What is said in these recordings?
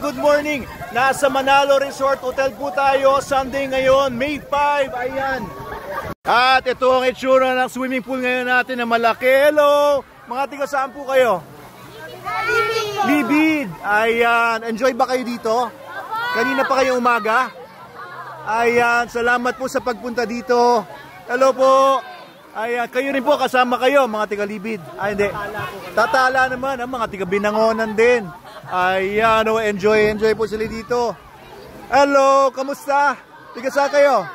good morning. Nasa Manalo Resort Hotel po tayo. Sunday ngayon, May 5. Ayan. At ito ang itsura ng swimming pool ngayon natin na malaki. Hello! Mga tiga saan po kayo? Libid. Ayan. Enjoy ba kayo dito? Kanina pa kayong umaga? Ayan. Salamat po sa pagpunta dito. Hello po. Ayan. Kayo rin po, kasama kayo, mga tiga Libid. Ay, hindi. Tatala naman, ang mga tiga Binangonan din. Ayan, oh, enjoy po sila dito. Hello, kamusta? Tiga saan kayo?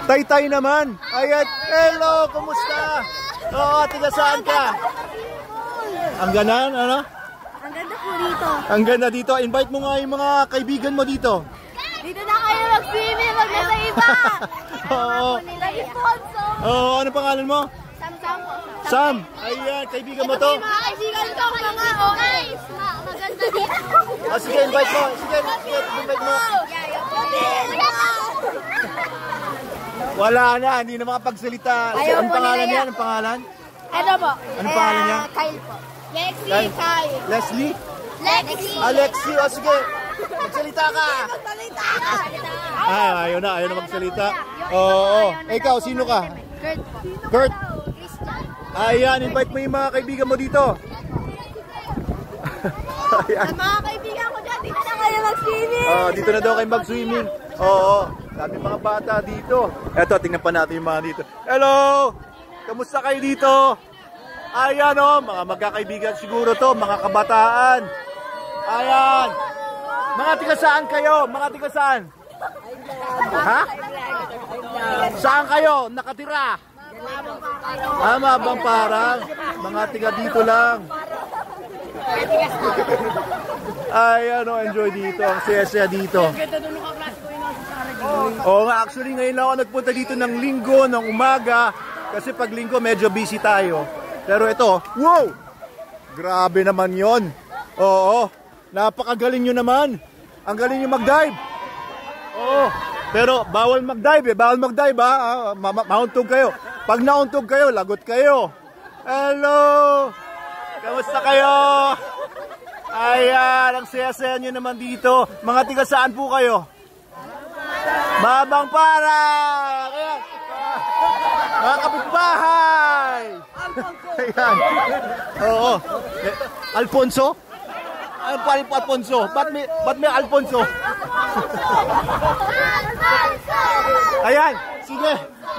Taytay naman. Ayan, hello, kamusta? Oo, tiga saan ka? Ang ganan, ano? Ang ganda po dito. Ang ganda dito. Invite mo nga yung mga kaibigan mo dito. Dito na kayo mag-swimming, wag na sa iba. Oo. Nag-sponsor. Oo, ano pangalan mo? Sam po. Sam. Ayan, kaibigan mo to. Mga kaibigan ko, mga guys. Maganda dito. Sige, invite mo. Sige, invite mo. Wala na, hindi na makapagsalita. Anong pangalan niya? Anong pangalan? Ano po? Anong pangalan niya? Kyle po. Lexi, Kyle. Leslie? Lexi. Alexi, o sige. Magsalita ka. Magsalita ka. Ayaw na magsalita. Oo. Ikaw, sino ka? Kurt po. Kurt? Christian. Ayan, invite mo yung mga kaibigan mo dito. Ayan. Mga kaibigan ko dyan, dito na kayo mag-swimming. Dito na daw kayo mag-swimming. Oo. Sabi mga bata dito. Eto, tingnan pa natin yung mga dito. Hello! Kamusta kayo dito? Ayan o, mga magkakaibigan siguro to, mga kabataan. Ayan. Mga tiga saan kayo? Mga tiga saan? Ha? Saan kayo nakatira? Mabang parang. Mga tiga dito lang. Ayan o, enjoy dito. Ang saya-saya dito. Oo nga, actually ngayon lang ako nagpunta dito ng linggo, ng umaga. Kasi pag linggo medyo busy tayo. Pero ito, wow! Grabe naman yon. Oo, napakagaling nyo naman. Ang galing nyo mag-dive. Oo, pero bawal mag-dive eh. Bawal mag-dive ha. Mauntog kayo. Pag nauntog kayo, lagot kayo. Hello! Kamusta kayo? Ayan, ang saya-saya nyo naman dito. Mga tiga saan po kayo? Babang Parang! Ayan. Mga kapitbahay! Ayan. Oo. Alfonso? Ano pa rin po Alfonso? Ba't may Alfonso? Ayan, sige.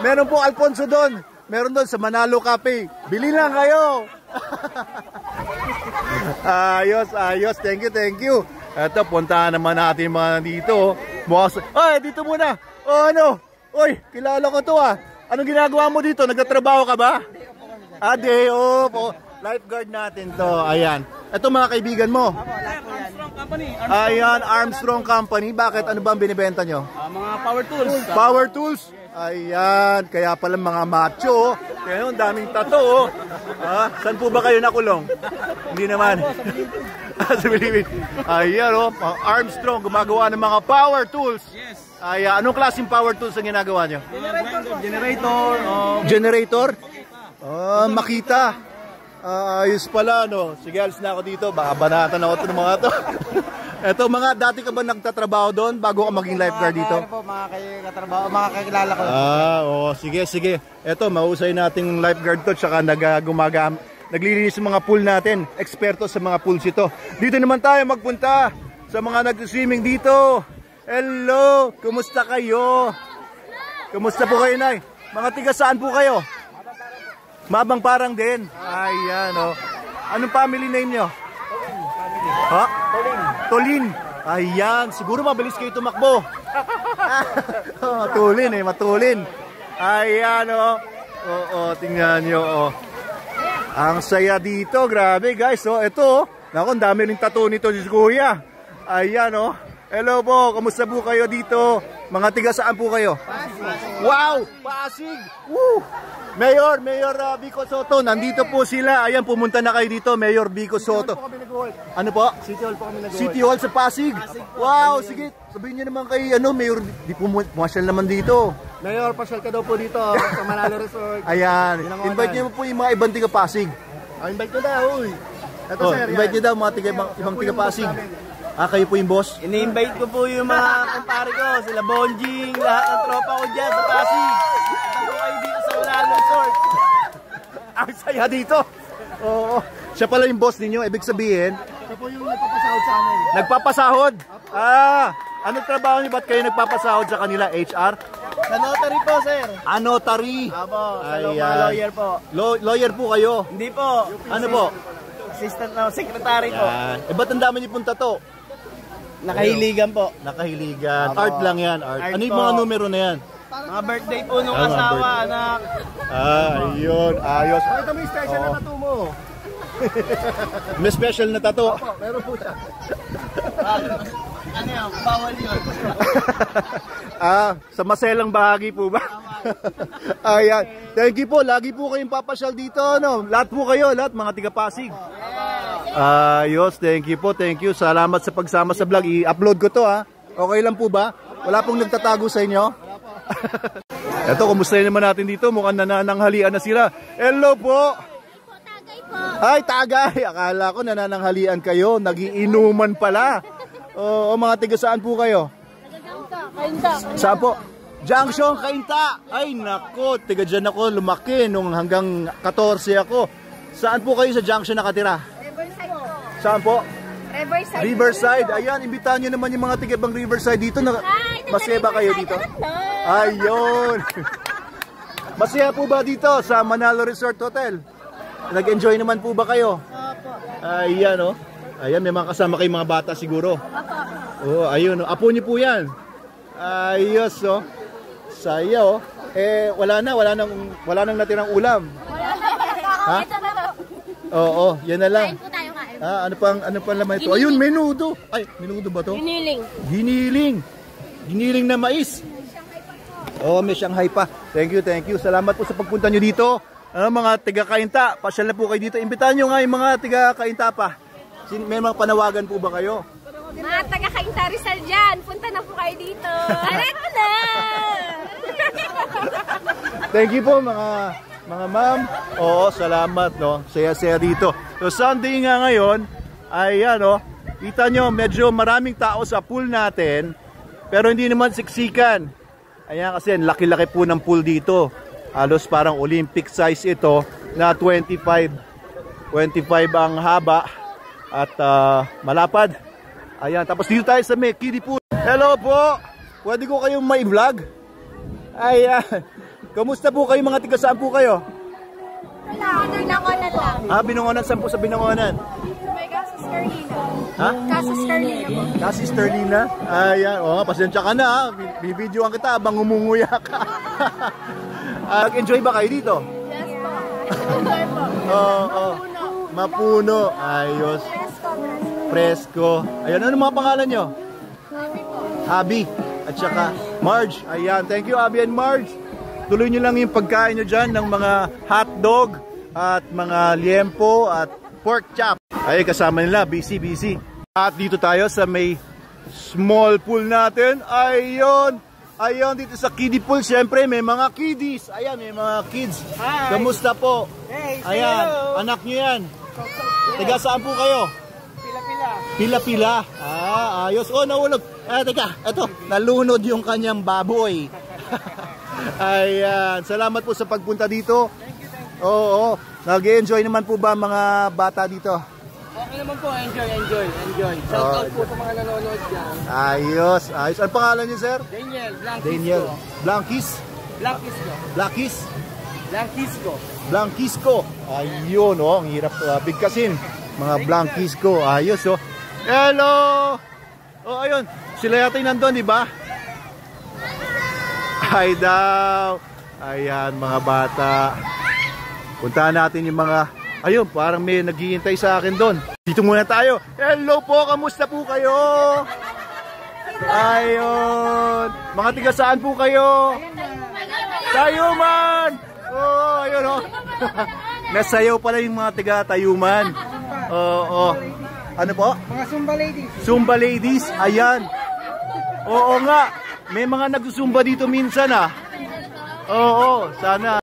Meron po Alfonso doon. Meron doon sa Manalo Cafe. Bili lang kayo. Ayos. Thank you. Eto, puntahan naman natin mga dito. Ay, dito muna. Oh, ano? Oy, kilala ko to ah. Anong ginagawa mo dito? Nagtatrabaho ka ba? Day off. Oh, lifeguard natin to. Ayan. Ito mga kaibigan mo. Armstrong Company. Ayan, Armstrong Company. Bakit? Ano ba ang binibenta nyo? Mga power tools. Power tools? Ayan. Kaya pala mga macho. Kaya yung daming tato. Saan po ba kayo nakulong? Hindi naman. Sa Pilipin. Ayan o. Armstrong gumagawa ng mga power tools. Yes. Ayan. Anong klaseng power tools ang ginagawa nyo? Generator. Generator? Makita. Ayos pala, no? Sige, alis na ako dito. Baka banatan ako ito ng mga to. Eto, mga dati ka ba nagtatrabaho doon bago ka maging lifeguard dito? Po, mga katrabaho, mga kakilala ko. Oo, sige. Eto, mahusay nating lifeguard to. Tsaka naglilinis ng mga pool natin. Eksperto sa mga pools ito. Dito naman tayo magpunta sa mga nag-swimming dito. Hello, kumusta kayo? Kumusta po kayo, Nay? Mga tiga saan po kayo? Mabang Parang din. Ayan, oh. Anong family name nyo? Ha? Tolin. Ayan, siguro mabilis kayo tumakbo. Matulin. Ayan, oh. Oo, tingnan nyo, oh. Ang saya dito, grabe guys, oh. Ito, oh. Naku, ang dami rin tattoo nito si Kuya. Ayan, oh. Hello po, kamusta po kayo dito? Mga tiga saan po kayo? Pasig. Wow, Pasig. Woo! Mayor Vico Soto, nandito po sila. Ayan, pumunta na kayo dito, Mayor Vico Soto. Ano po? City Hall po kami nag-work. City Hall sa Pasig. Wow, sige. Sabihin niyo naman kay Mayor, di pumasyal naman dito. Mayor, pasyal ka daw po dito sa Manalo Resort. Ayan, invite niyo po yung mga ibang tiga Pasig. Invite ko daw, uy. Ito, sir, invite niyo daw mga ibang tiga Pasig. Kayo po yung boss? Ini-invite ko po yung mga kumpare ko, sila Bonjing, lahat ng tropa ko dyan sa Pasig. Punta po kayo dito sa Manalo Resort. Ang saya dito. Oo. Siya pala yung boss ninyo, ibig sabihin, Ito po yung nagpapasahod sa amin. nagpapasahod. Anong trabaho niyo? Ba't kayo nagpapasahod sa kanila? HR? Sa notary po, sir. Notary. Apo, sa Ayan. mga lawyer po. Lawyer po kayo. Hindi po. Ano po? Assistant na secretary po. Ba't ang dami niyo pong tato? Nakahiligan po. Nakahiligan. Apo. Art lang yan. Art. Art Ano yung po. mga numero na yan? Mga birthday po nung Mga asawa, birthday. anak. Ayun. Ayos. Ito may special na tattoo mo. May special na tato. Meron po siya. Ano yan? Bawal yun. Sa maselang bahagi po ba? Ayan. Thank you po. Lagi po kayong papasyal dito. No? Lahat po kayo. Lahat mga tiga-Pasig. Ayos. Thank you po. Thank you. Salamat sa pagsama sa vlog. I-upload ko to ha. Okay lang po ba? Wala pong nagtatago sa inyo? Eto, kumustahin naman natin dito. Mukhang nanananghalian na sila. Hello po. Tagay po. Ay, tagay. Akala ko nanananghalian kayo. Nagiinuman pala. Oo, mga tiga saan po kayo? Saan po? Junction, Cainta. Ay, nako. Tiga dyan ako. Lumaki nung hanggang 14 ako. Saan po kayo sa Junction nakatira? Riverside po. Saan po? Riverside. Riverside. Ayan, imbitahan nyo naman yung mga tiga-bang Riverside dito. Masaya ba kayo dito? Ayun. Masaya po ba dito sa Manalo Resort Hotel? Nag-enjoy naman po ba kayo? Opo. Ayan, oh. Ayan, may mga kasama kayong mga bata siguro. Opo. Oh, ayun, oh. Apo niyo po yan. Ayos, oh. Saya, oh. Wala nang natirang ulam. Ha? Ito na po. Oo, yan na lang. Kain po tayo, kain. Ano pang laman ito? Ayun, menudo. Ay, menudo ba to? Giniling. Giniling. Giniling na mais. Oh, may Shanghai pa. Thank you. Salamat po sa pagpunta nyo dito. Mga taga-Cainta, pasyal na po kayo dito. Imbitahan nyo nga yung mga taga-Cainta pa. May mga panawagan po ba kayo? Mga taga-Cainta Rizal dyan. Punta na po kayo dito. Arat na! Thank you po mga ma'am. Oo, salamat, no. Saya-saya dito. So Sunday nga ngayon, ay ano, kita nyo medyo maraming tao sa pool natin, pero hindi naman siksikan. Ayan kasi laki-laki po ng pool dito. Halos parang Olympic size ito na 25 ang haba at malapad. Ayan, tapos dito tayo sa may kiddie pool. Hello po. Pwede ko kayong mai-vlog? Ayan. Kamusta po kayo mga tiga saan po kayo? Binangonan lang. Binangonan, saan po sa Binangonan? May Casas Carlina. Ha? Casas Carlina po. Kasi Sterlina? Ayan, pasensya ka na ha. Bibidyoan kita habang umunguya ka. Nag-enjoy ba kayo dito? Yes po. Enjoy po. Oo. Mapuno. Ayos. Presko. Ayan, ano mga pangalan nyo? Abby at saka Marge. Ayan, thank you Abby and Marge. Tuloy nyo lang yung pagkain nyo dyan ng mga hotdog at mga liempo at pork chop. Ay, kasama nila, busy. At dito tayo sa may small pool natin. Ayun, dito sa kiddie pool, syempre may mga kiddies. Ayan, may mga kids. Hi. Kamusta po? Hey, say Ayan, hello. anak nyo yan. Taga saan po kayo? Pila-pila. Pila. Ayos. Nahulog. Teka, eto, nalunod yung kanyang baboy. Ayan, salamat po sa pagpunta dito. Oo. Nag-enjoy naman po ba mga bata dito? Okay naman po, enjoy. Shout out po sa mga nanonood dyan. Ayos. Ano pangalan niyo, sir? Daniel. Blankisco. Ayun, ang hirap bigkasin. Mga Blankisco. Ayos, oh. Hello! Ayun. Sila yata yung nandun, di ba? Hi daw. Ayan, mga bata. Puntahan natin yung mga... Ayun, parang may naghihintay sa akin doon. Dito muna tayo. Hello po, kamusta po kayo? Ayun. Mga tiga saan po kayo? Tayuman! Ayun, nasayaw pala yung mga tiga Tayuman. Ano po? Mga Zumba ladies. Zumba ladies, ayan. Oo nga, may mga nagsusumba dito minsan ah. Oo, sana.